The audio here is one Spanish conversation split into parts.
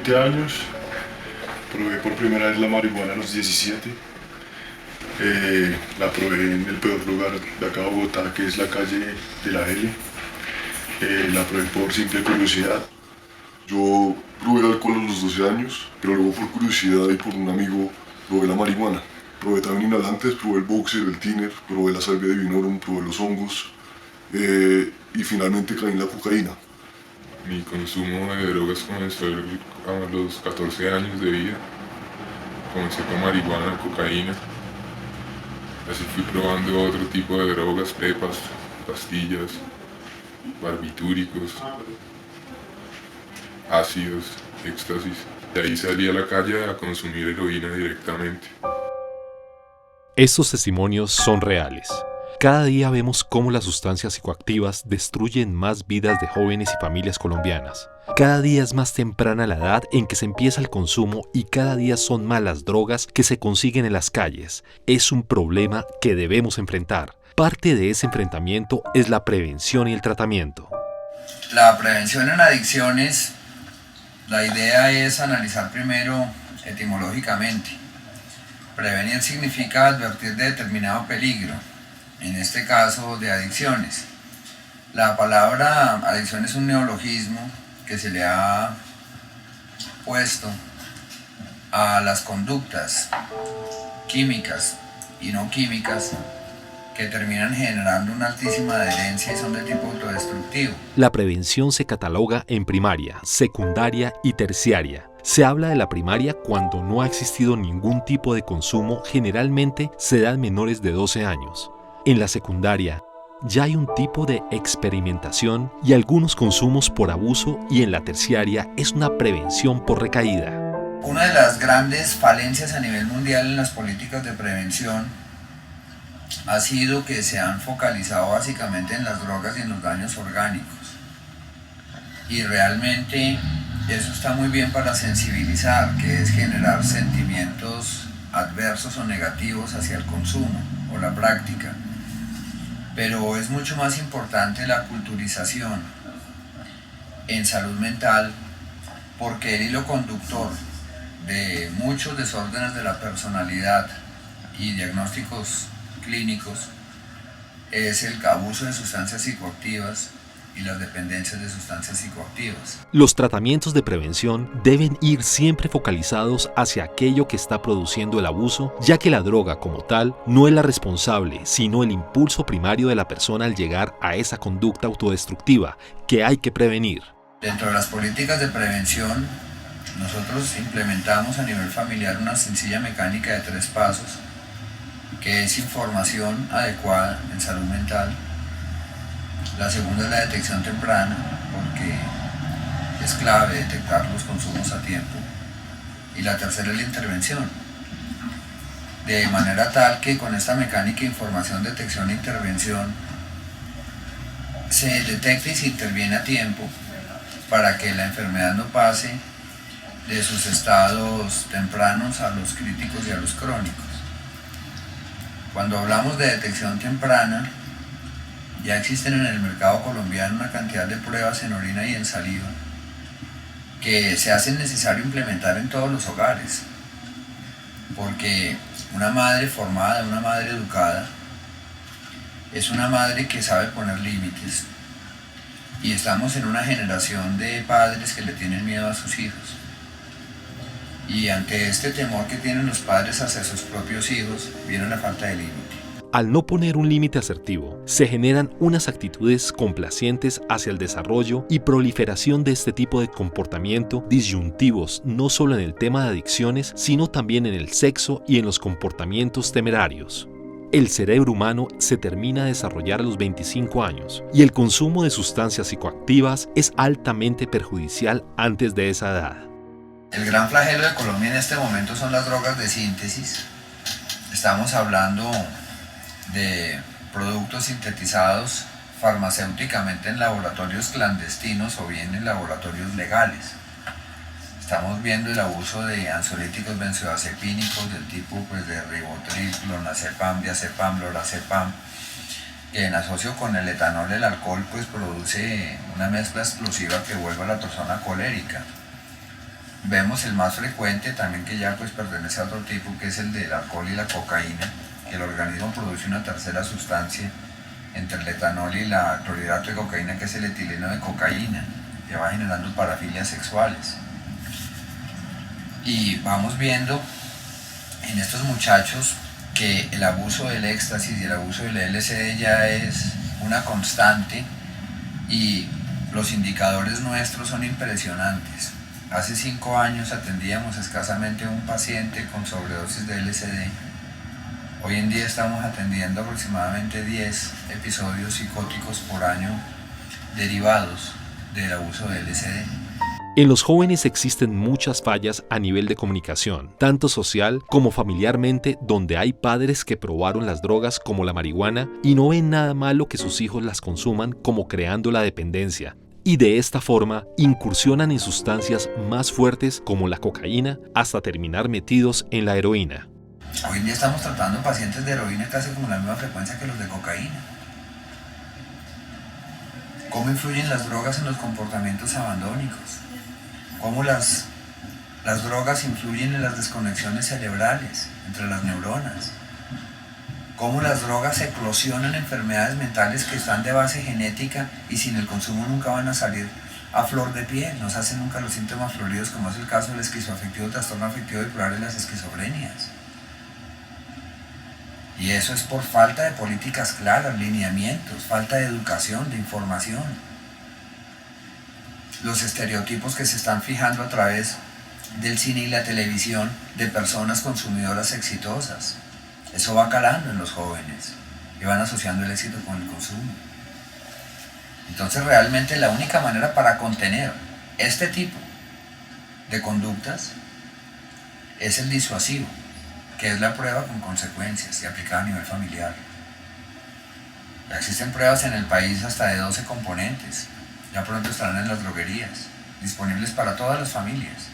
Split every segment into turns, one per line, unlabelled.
20 años. Probé por primera vez la marihuana a los 17. La probé en el peor lugar de acá de Bogotá, que es la calle de la L. La probé por simple curiosidad. Yo probé el alcohol a los 12 años, pero luego por curiosidad y por un amigo probé la marihuana. Probé también inhalantes, probé el boxer, el tiner, probé la salvia divinorum, probé los hongos y finalmente caí en la cocaína.
Mi consumo de drogas comenzó a los 14 años de vida. Comencé con marihuana, cocaína. Así fui probando otro tipo de drogas, pepas, pastillas, barbitúricos, ácidos, éxtasis. De ahí salí a la calle a consumir heroína directamente.
Estos testimonios son reales. Cada día vemos cómo las sustancias psicoactivas destruyen más vidas de jóvenes y familias colombianas. Cada día es más temprana la edad en que se empieza el consumo y cada día son más las drogas que se consiguen en las calles. Es un problema que debemos enfrentar. Parte de ese enfrentamiento es la prevención y el tratamiento.
La prevención en adicciones, la idea es analizar primero etimológicamente. Prevenir significa advertir de determinado peligro, en este caso de adicciones. La palabra adicción es un neologismo que se le ha puesto a las conductas químicas y no químicas que terminan generando una altísima adherencia y son de tipo autodestructivo.
La prevención se cataloga en primaria, secundaria y terciaria. Se habla de la primaria cuando no ha existido ningún tipo de consumo, generalmente se da en menores de 12 años. En la secundaria, ya hay un tipo de experimentación y algunos consumos por abuso, y en la terciaria es una prevención por recaída.
Una de las grandes falencias a nivel mundial en las políticas de prevención ha sido que se han focalizado básicamente en las drogas y en los daños orgánicos. Y realmente eso está muy bien para sensibilizar, que es generar sentimientos adversos o negativos hacia el consumo o la práctica. Pero es mucho más importante la culturización en salud mental, porque el hilo conductor de muchos desórdenes de la personalidad y diagnósticos clínicos es el abuso de sustancias psicoactivas y las dependencias de sustancias psicoactivas.
Los tratamientos de prevención deben ir siempre focalizados hacia aquello que está produciendo el abuso, ya que la droga como tal no es la responsable, sino el impulso primario de la persona al llegar a esa conducta autodestructiva que hay que prevenir.
Dentro de las políticas de prevención, nosotros implementamos a nivel familiar una sencilla mecánica de 3 pasos, que es información adecuada en salud mental. La segunda es la detección temprana, porque es clave detectar los consumos a tiempo. Y la tercera es la intervención. De manera tal que con esta mecánica información, detección e intervención se detecta y se interviene a tiempo para que la enfermedad no pase de sus estados tempranos a los críticos y a los crónicos. Cuando hablamos de detección temprana, ya existen en el mercado colombiano una cantidad de pruebas en orina y en saliva que se hacen necesario implementar en todos los hogares, porque una madre formada, una madre educada, es una madre que sabe poner límites, y estamos en una generación de padres que le tienen miedo a sus hijos, y ante este temor que tienen los padres hacia sus propios hijos viene la falta de límite.
Al no poner un límite asertivo, se generan unas actitudes complacientes hacia el desarrollo y proliferación de este tipo de comportamiento disyuntivos, no solo en el tema de adicciones, sino también en el sexo y en los comportamientos temerarios. El cerebro humano se termina de desarrollar a los 25 años y el consumo de sustancias psicoactivas es altamente perjudicial antes de esa edad.
El gran flagelo de Colombia en este momento son las drogas de síntesis. Estamos hablando de productos sintetizados farmacéuticamente en laboratorios clandestinos o bien en laboratorios legales. Estamos viendo el abuso de ansiolíticos benzodiazepínicos del tipo de Rivotril, clonazepam, diazepam, lorazepam, que en asocio con el etanol, el alcohol, produce una mezcla explosiva que vuelve a la persona colérica. Vemos el más frecuente también, que ya pues pertenece a otro tipo, que es el del alcohol y la cocaína, que el organismo produce una tercera sustancia entre el etanol y la clorhidrato de cocaína, que es el etileno de cocaína, que va generando parafilias sexuales. Y vamos viendo en estos muchachos que el abuso del éxtasis y el abuso del LSD ya es una constante, y los indicadores nuestros son impresionantes. Hace 5 años atendíamos escasamente a un paciente con sobredosis de LSD. Hoy en día estamos atendiendo aproximadamente 10 episodios psicóticos por año derivados del abuso de LSD.
En los jóvenes existen muchas fallas a nivel de comunicación, tanto social como familiarmente, donde hay padres que probaron las drogas como la marihuana y no ven nada malo que sus hijos las consuman, como creando la dependencia. Y de esta forma incursionan en sustancias más fuertes como la cocaína hasta terminar metidos en la heroína.
Hoy en día estamos tratando pacientes de heroína casi como la misma frecuencia que los de cocaína. ¿Cómo influyen las drogas en los comportamientos abandónicos? ¿Cómo las drogas influyen en las desconexiones cerebrales entre las neuronas? ¿Cómo las drogas eclosionan enfermedades mentales que están de base genética y sin el consumo nunca van a salir a flor de piel? No se hacen nunca los síntomas floridos, como es el caso del esquizoafectivo, trastorno afectivo bipolar y las esquizofrenias. Y eso es por falta de políticas claras, lineamientos, falta de educación, de información. Los estereotipos que se están fijando a través del cine y la televisión de personas consumidoras exitosas. Eso va calando en los jóvenes y van asociando el éxito con el consumo. Entonces realmente la única manera para contener este tipo de conductas es el disuasivo, que es la prueba con consecuencias y aplicada a nivel familiar. Ya existen pruebas en el país hasta de 12 componentes. Ya pronto estarán en las droguerías, disponibles para todas las familias.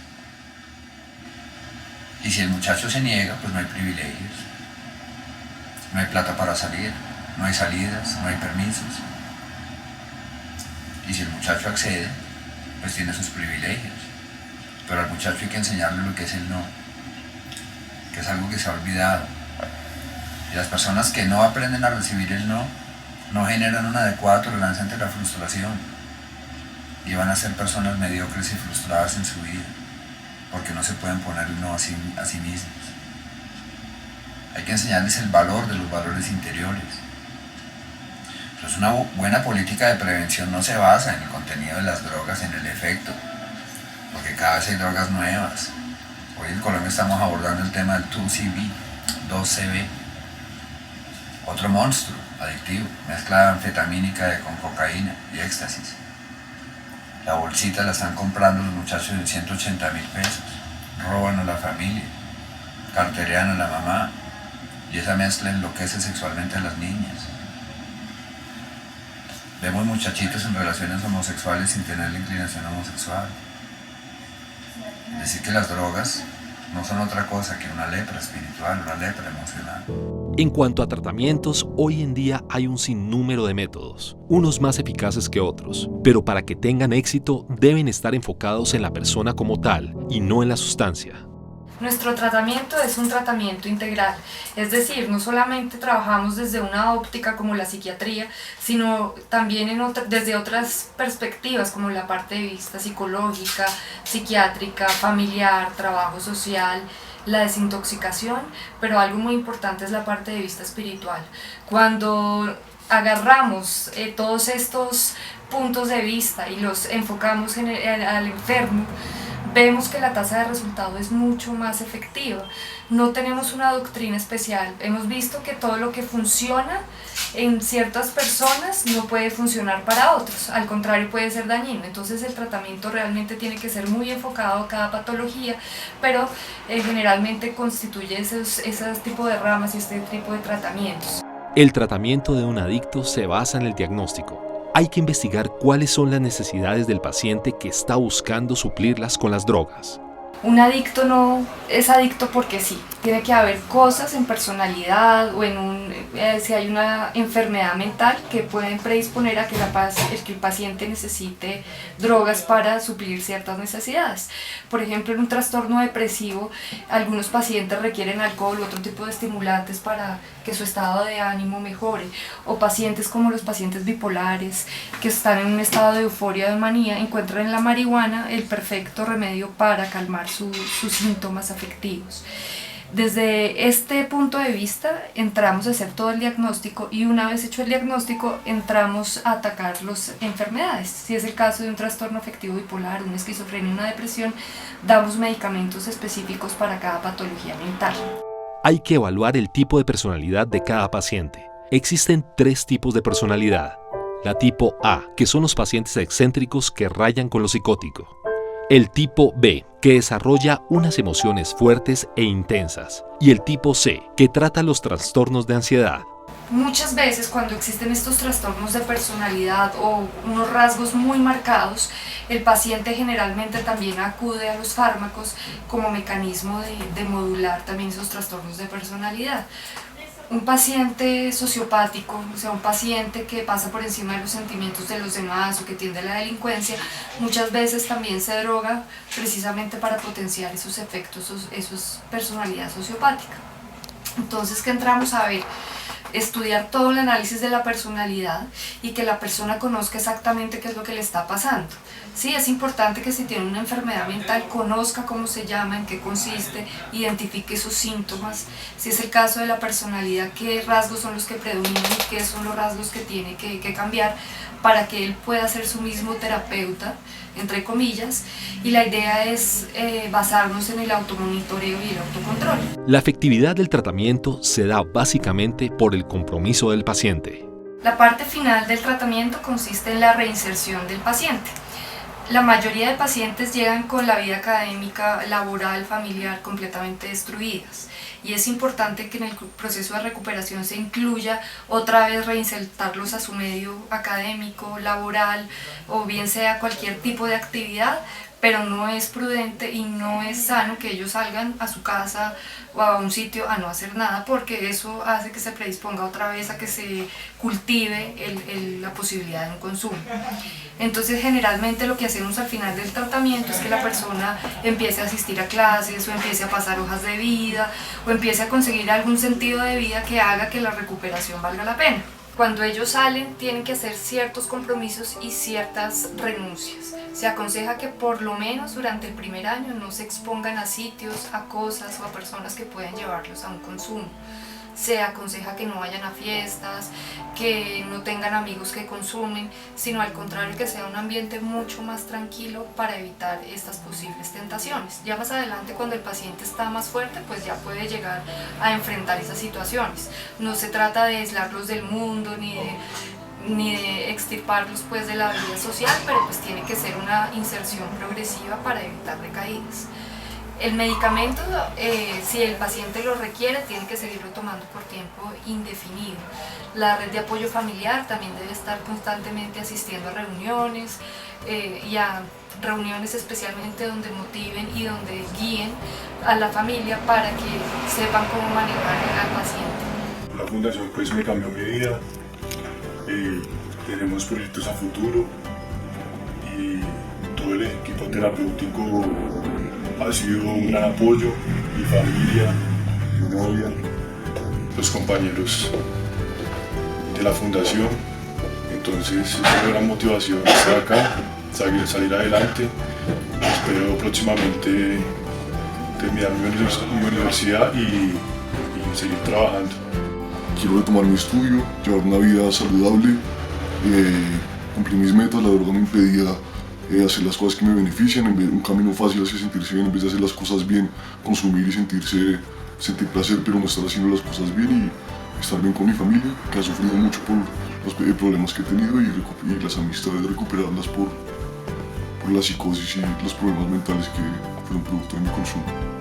Y si el muchacho se niega, pues no hay privilegios. No hay plata para salir, no hay salidas, no hay permisos. Y si el muchacho accede, pues tiene sus privilegios. Pero al muchacho hay que enseñarle lo que es el no, que es algo que se ha olvidado. Y las personas que no aprenden a recibir el no, no generan una adecuada tolerancia ante la frustración. Y van a ser personas mediocres y frustradas en su vida, porque no se pueden poner el no a sí mismos. Hay que enseñarles el valor de los valores interiores. Entonces una buena política de prevención no se basa en el contenido de las drogas, en el efecto, porque cada vez hay drogas nuevas. Hoy en Colombia estamos abordando el tema del 2CB, otro monstruo adictivo, mezcla anfetamínica con cocaína y éxtasis. La bolsita la están comprando los muchachos en 180.000 pesos, roban a la familia, carterean a la mamá, y esa mezcla enloquece sexualmente a las niñas. Vemos muchachitos en relaciones homosexuales sin tener la inclinación homosexual. Es decir, que las drogas no son otra cosa que una lepra espiritual, una lepra emocional.
En cuanto a tratamientos, hoy en día hay un sinnúmero de métodos, unos más eficaces que otros, pero para que tengan éxito deben estar enfocados en la persona como tal y no en la sustancia.
Nuestro tratamiento es un tratamiento integral, es decir, no solamente trabajamos desde una óptica como la psiquiatría, sino también desde otras perspectivas como la parte de vista psicológica, psiquiátrica, familiar, trabajo social, la desintoxicación, pero algo muy importante es la parte de vista espiritual. Cuando agarramos todos estos puntos de vista y los enfocamos al enfermo, vemos que la tasa de resultado es mucho más efectiva. No tenemos una doctrina especial. Hemos visto que todo lo que funciona en ciertas personas no puede funcionar para otros. Al contrario, puede ser dañino. Entonces el tratamiento realmente tiene que ser muy enfocado a cada patología, pero generalmente constituye ese tipo de ramas y este tipo de tratamientos.
El tratamiento de un adicto se basa en el diagnóstico. Hay que investigar cuáles son las necesidades del paciente que está buscando suplirlas con las drogas.
Un adicto no es adicto porque sí, tiene que haber cosas en personalidad o si hay una enfermedad mental que pueden predisponer a que el paciente necesite drogas para suplir ciertas necesidades. Por ejemplo, en un trastorno depresivo, algunos pacientes requieren alcohol u otro tipo de estimulantes para que su estado de ánimo mejore, o pacientes como los pacientes bipolares que están en un estado de euforia o de manía encuentran en la marihuana el perfecto remedio para calmar sus síntomas afectivos. Desde este punto de vista entramos a hacer todo el diagnóstico y una vez hecho el diagnóstico entramos a atacar las enfermedades. Si es el caso de un trastorno afectivo bipolar, una esquizofrenia, una depresión, damos medicamentos específicos para cada patología mental.
Hay que evaluar el tipo de personalidad de cada paciente. Existen 3 tipos de personalidad. La tipo A, que son los pacientes excéntricos que rayan con lo psicótico. El tipo B, que desarrolla unas emociones fuertes e intensas. Y el tipo C, que trata los trastornos de ansiedad.
Muchas veces cuando existen estos trastornos de personalidad o unos rasgos muy marcados, el paciente generalmente también acude a los fármacos como mecanismo de modular también esos trastornos de personalidad. Un paciente sociopático, o sea, un paciente que pasa por encima de los sentimientos de los demás o que tiende a la delincuencia, muchas veces también se droga precisamente para potenciar esos efectos, esa personalidad sociopática. Entonces, que entramos a ver, estudiar todo el análisis de la personalidad y que la persona conozca exactamente qué es lo que le está pasando. Sí, es importante que si tiene una enfermedad mental conozca cómo se llama, en qué consiste, identifique sus síntomas. Si es el caso de la personalidad, qué rasgos son los que predominan y qué son los rasgos que tiene que cambiar para que él pueda ser su mismo terapeuta, entre comillas, y la idea es basarnos en el automonitoreo y el autocontrol.
La efectividad del tratamiento se da básicamente por el compromiso del paciente.
La parte final del tratamiento consiste en la reinserción del paciente. La mayoría de pacientes llegan con la vida académica, laboral, familiar completamente destruidas y es importante que en el proceso de recuperación se incluya otra vez reinsertarlos a su medio académico, laboral o bien sea cualquier tipo de actividad, pero no es prudente y no es sano que ellos salgan a su casa o a un sitio a no hacer nada, porque eso hace que se predisponga otra vez a que se cultive la posibilidad de un consumo. Entonces generalmente lo que hacemos al final del tratamiento es que la persona empiece a asistir a clases o empiece a pasar hojas de vida o empiece a conseguir algún sentido de vida que haga que la recuperación valga la pena. Cuando ellos salen tienen que hacer ciertos compromisos y ciertas renuncias. Se aconseja que por lo menos durante el primer año no se expongan a sitios, a cosas o a personas que pueden llevarlos a un consumo. Se aconseja que no vayan a fiestas, que no tengan amigos que consumen, sino al contrario que sea un ambiente mucho más tranquilo para evitar estas posibles tentaciones. Ya más adelante cuando el paciente está más fuerte, pues ya puede llegar a enfrentar esas situaciones. No se trata de aislarlos del mundo ni de extirparlos pues de la vida social, pero pues tiene que ser una inserción progresiva para evitar recaídas. El medicamento, si el paciente lo requiere, tiene que seguirlo tomando por tiempo indefinido. La red de apoyo familiar también debe estar constantemente asistiendo a reuniones y a reuniones especialmente donde motiven y donde guíen a la familia para que sepan cómo manejar al paciente.
La fundación pues me cambió mi vida. Tenemos proyectos a futuro y todo el equipo terapéutico ha sido un gran apoyo, mi familia, mi novia, los compañeros de la fundación. Entonces es una gran motivación estar acá, salir adelante. Espero próximamente terminar mi universidad y seguir trabajando. Quiero retomar mi estudio, llevar una vida saludable, cumplir mis metas. La droga me impedía hacer las cosas que me benefician, un camino fácil hacia sentirse bien, en vez de hacer las cosas bien, consumir y sentir placer, pero no estar haciendo las cosas bien y estar bien con mi familia, que ha sufrido mucho por los problemas que he tenido y las amistades, recuperarlas por la psicosis y los problemas mentales que fueron producto de mi consumo.